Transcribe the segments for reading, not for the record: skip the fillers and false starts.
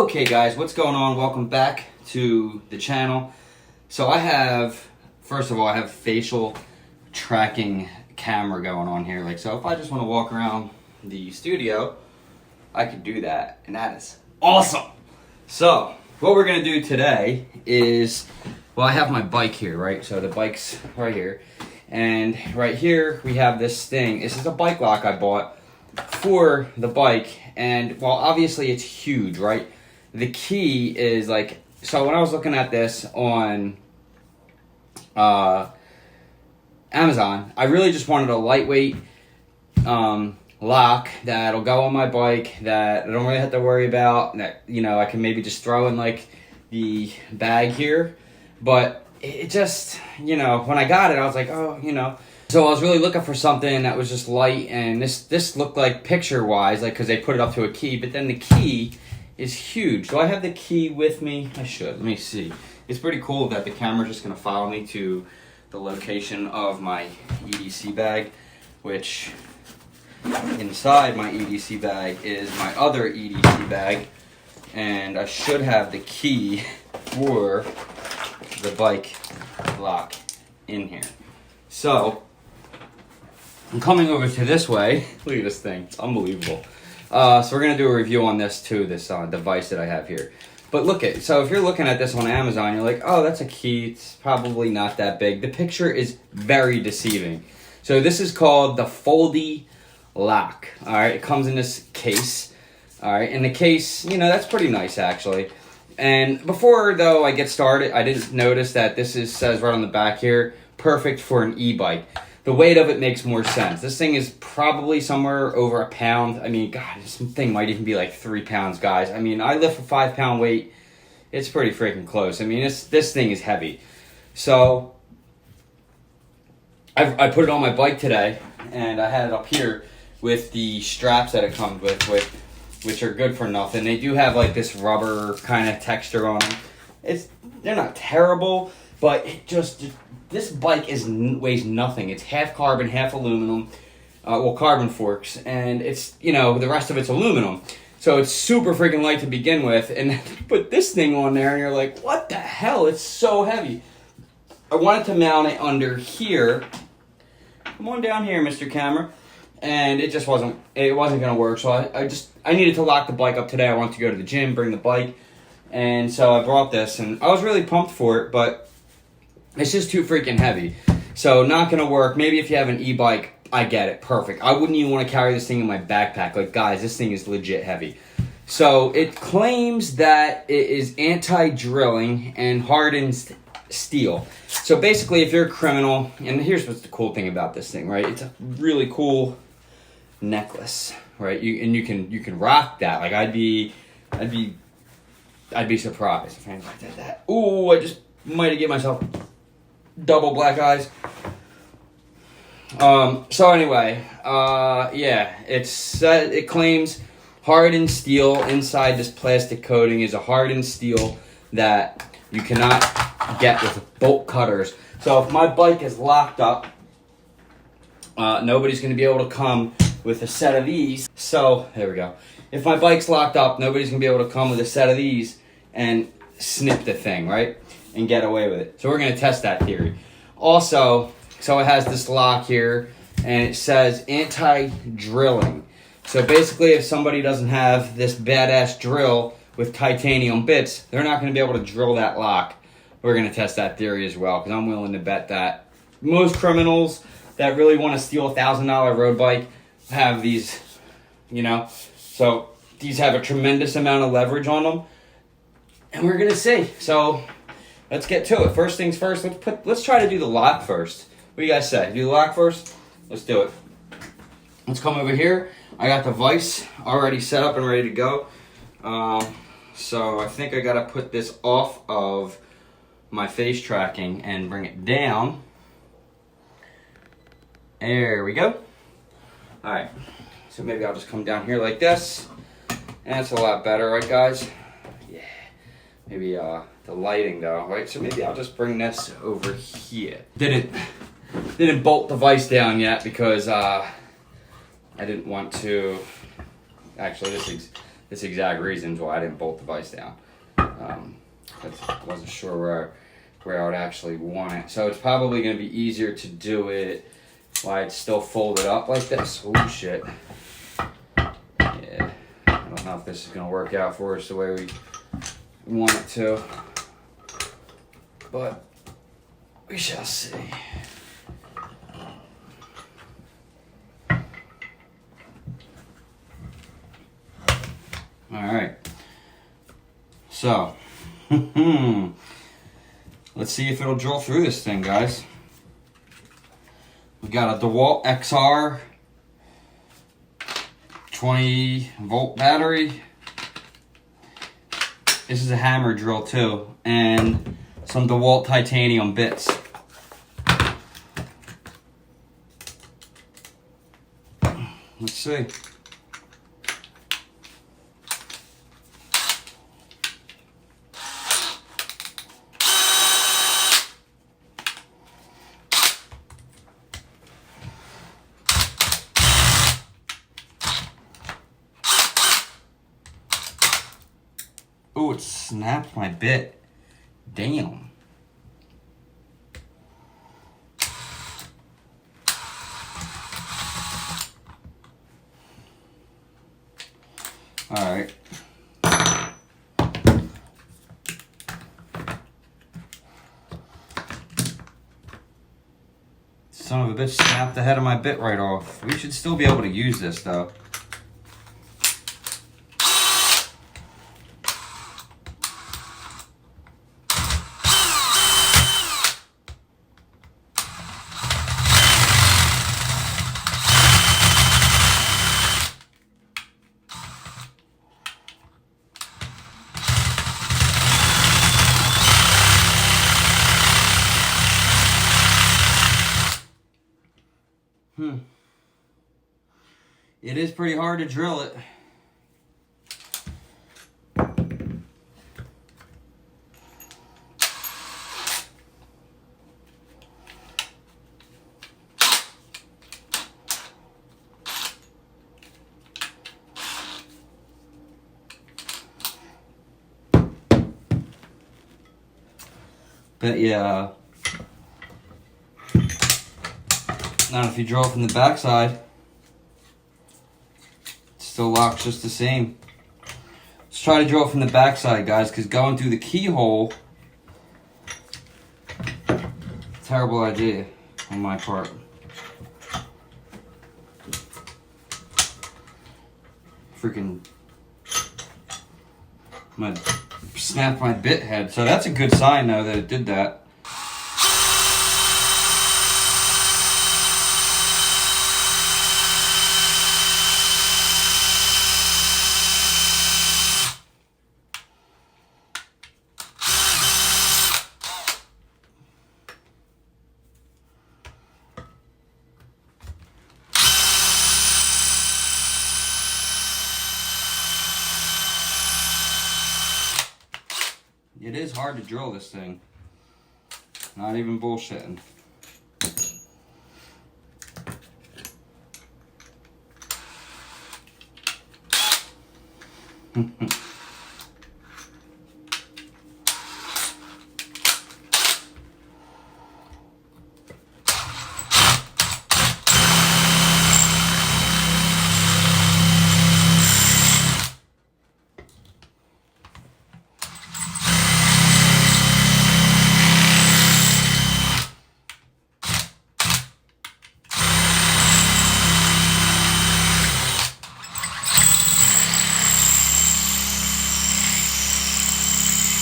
Okay guys, what's going on? Welcome back to the channel. So first of all, I have facial tracking camera going on here. So if I just want to walk around the studio, I could do that, and that is awesome. So what we're gonna do today is, I have my bike here, right? So the bike's right here, and right here we have this thing. This is a bike lock I bought for the bike, and obviously it's huge, right? The key is so when I was looking at this on Amazon, I really just wanted a lightweight lock that'll go on my bike, that I don't really have to worry about, that I can maybe just throw in the bag here. But it just, when I got it, I was like, so I was really looking for something that was just light, and this looked like picture-wise, because they put it up to a key, but then the key is huge. Do I have the key with me? I should. Let me see. It's pretty cool that the camera's just going to follow me to the location of my EDC bag, which inside my EDC bag is my other EDC bag, and I should have the key for the bike lock in here. So I'm coming over to this way. Look at this thing. It's unbelievable. So we're going to do a review on this too, this device that I have here. But so if you're looking at this on Amazon, you're like, oh, that's a key. It's probably not that big. The picture is very deceiving. So this is called the Foldy lock. All right, it comes in this case. All right, and the case, that's pretty nice actually. And before though I get started, I didn't notice that says right on the back here, perfect for an e-bike. The weight of it makes more sense. This thing is probably somewhere over a pound. I mean, God, this thing might even be 3 pounds, guys. I mean, I lift a 5-pound weight. It's pretty freaking close. I mean, this thing is heavy. So I put it on my bike today, and I had it up here with the straps that it comes with, which are good for nothing. They do have this rubber kind of texture on them. They're not terrible, but this bike weighs nothing. It's half carbon, half aluminum. Carbon forks, and it's the rest of it's aluminum. So it's super freaking light to begin with, and then you put this thing on there, and you're like, what the hell? It's so heavy. I wanted to mount it under here. Come on down here, Mr. Camera. And it just wasn't going to work. So I needed to lock the bike up today. I wanted to go to the gym, bring the bike. And so I brought this, and I was really pumped for it, but it's just too freaking heavy. So not going to work. Maybe if you have an e-bike, I get it. Perfect. I wouldn't even want to carry this thing in my backpack. Guys, this thing is legit heavy. So it claims that it is anti-drilling and hardened steel. So basically, if you're a criminal, and here's what's the cool thing about this thing, right? It's a really cool necklace, right? You can rock that. I'd be surprised if anybody did that. Ooh, I just might have given myself double black eyes. So anyway, it claims hardened steel inside this plastic coating is a hardened steel that you cannot get with bolt cutters. So if my bike is locked up, nobody's going to be able to come with a set of these. So there we go. If my bike's locked up, nobody's going to be able to come with a set of these and snip the thing, right? And get away with it. So we're going to test that theory. Also, so it has this lock here, and it says anti-drilling. So basically, if somebody doesn't have this badass drill with titanium bits, they're not going to be able to drill that lock. We're going to test that theory as well, because I'm willing to bet that most criminals that really want to steal a $1,000 road bike have these, So these have a tremendous amount of leverage on them, and we're going to see. So let's get to it. First things first, let's try to do the lock first. What do you guys say? Do the lock first? Let's do it. Let's come over here. I got the vise already set up and ready to go. So I think I got to put this off of my face tracking and bring it down. There we go. All right. So maybe I'll just come down here like this. And that's a lot better, right, guys? Yeah. Maybe the lighting though, right? So maybe I'll just bring this over here. Didn't bolt the vise down yet because I didn't want to. Actually, this exact reasons why I didn't bolt the vise down. I wasn't sure where I would actually want it. So it's probably going to be easier to do it while it's still folded up like this. Oh shit. Yeah. I don't know if this is going to work out for us the way we want it to. But we shall see. Alright. So, let's see if it'll drill through this thing, guys. We got a DeWalt XR 20 volt battery. This is a hammer drill too, and some DeWalt titanium bits. Let's see. Oh, it snapped my bit. Damn. Alright. Son of a bitch snapped the head of my bit right off. We should still be able to use this though. It is pretty hard to drill it. But yeah, now if you drill from the backside, still locks just the same. Let's try to drill from the backside, guys, because going through the keyhole, terrible idea on my part. Freaking snapped my bit head. So that's a good sign though that it did that. It is hard to drill this thing. Not even bullshitting.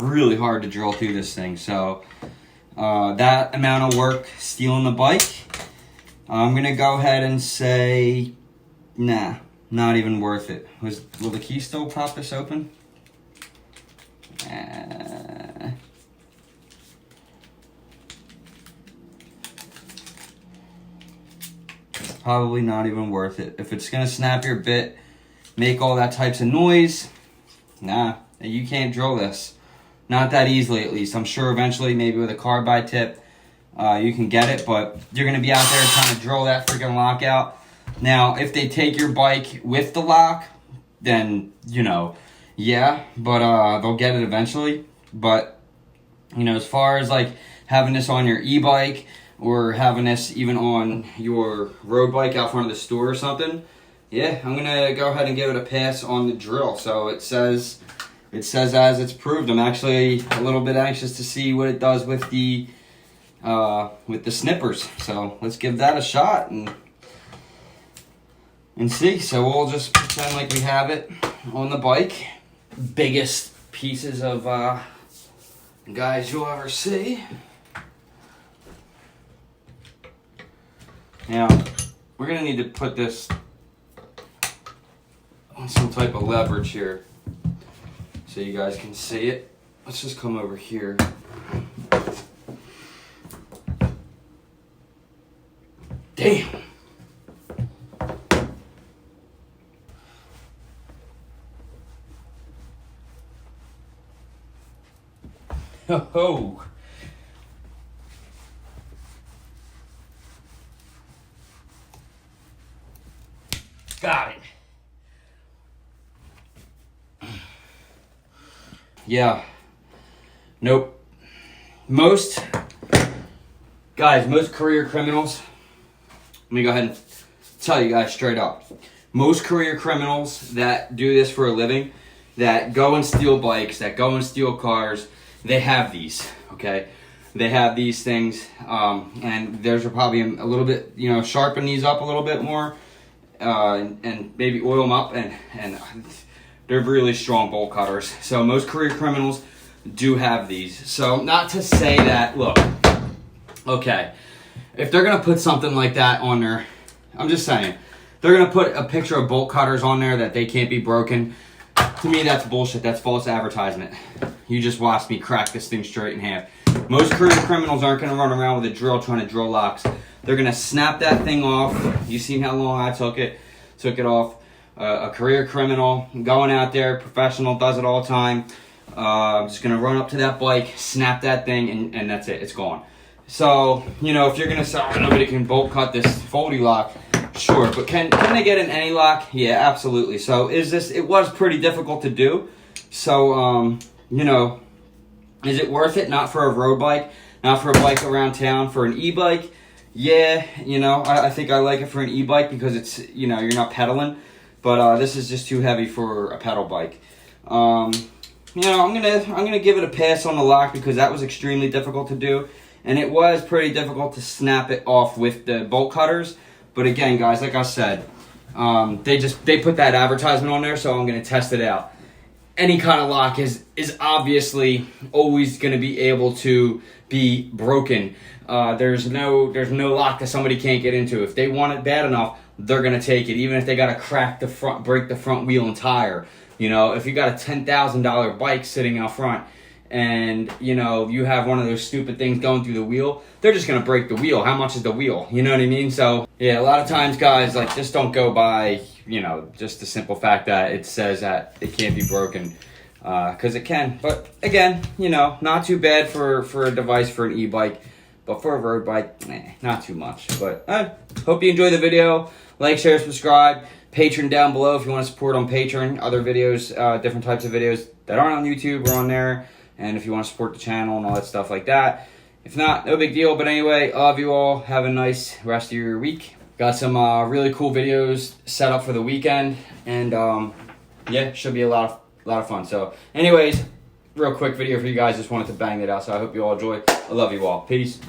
Really hard to drill through this thing. So that amount of work stealing the bike, I'm gonna go ahead and say nah, not even worth it. Will the key still pop this open? Probably not even worth it. If it's gonna snap your bit, make all that types of noise, nah, you can't drill this. Not that easily, at least. I'm sure eventually, maybe with a carbide tip, you can get it, but you're going to be out there trying to drill that freaking lock out. Now, if they take your bike with the lock, then, yeah, but they'll get it eventually. But, as far as like having this on your e-bike or having this even on your road bike out front of the store or something, yeah, I'm going to go ahead and give it a pass on the drill. So it says as it's proved. I'm actually a little bit anxious to see what it does with the snippers. So let's give that a shot and see. So we'll just pretend like we have it on the bike. Biggest pieces of guys you'll ever see. Now, we're going to need to put this on some type of leverage here so you guys can see it. Let's just come over here. Damn. Oh. Got it. Yeah. Nope. Most career criminals, let me go ahead and tell you guys straight up. Most career criminals that do this for a living, that go and steal bikes, that go and steal cars, they have these, okay? They have these things, and theirs are probably a little bit, sharpen these up a little bit more, and maybe oil them up, and they're really strong bolt cutters. So most career criminals do have these. So not to say that, look, okay, if they're going to put something like that on there, I'm just saying, they're going to put a picture of bolt cutters on there that they can't be broken. To me, that's bullshit. That's false advertisement. You just watched me crack this thing straight in half. Most career criminals aren't going to run around with a drill trying to drill locks. They're going to snap that thing off. You seen how long I took it off. A career criminal going out there, professional, does it all the time. Just going to run up to that bike, snap that thing, and that's it. It's gone. So, if you're going to say, oh, nobody can bolt cut this foldy lock, sure. But can they get in any lock? Yeah, absolutely. So it was pretty difficult to do. So, is it worth it? Not for a road bike, not for a bike around town. For an e-bike, yeah, I think I like it for an e-bike because it's, you're not pedaling. But this is just too heavy for a pedal bike. I'm gonna give it a pass on the lock because that was extremely difficult to do, and it was pretty difficult to snap it off with the bolt cutters. But again, guys, like I said, they put that advertisement on there, so I'm gonna test it out. Any kind of lock is obviously always gonna be able to be broken. There's no lock that somebody can't get into. If they want it bad enough, they're going to take it, even if they got to break the front wheel and tire. If you got a $10,000 bike sitting out front and, you have one of those stupid things going through the wheel, they're just going to break the wheel. How much is the wheel? You know what I mean? So, yeah, a lot of times, guys, just don't go by, just the simple fact that it says that it can't be broken, because it can. But, again, not too bad for a device for an e-bike. But for a road bike, not too much. But hope you enjoy the video. Like, share, subscribe. Patreon down below if you want to support on Patreon. Other videos, different types of videos that aren't on YouTube are on there. And if you want to support the channel and all that stuff like that. If not, no big deal. But anyway, I love you all. Have a nice rest of your week. Got some really cool videos set up for the weekend. And yeah, should be a lot of fun. So anyways, real quick video for you guys. Just wanted to bang it out. So I hope you all enjoy. I love you all. Peace.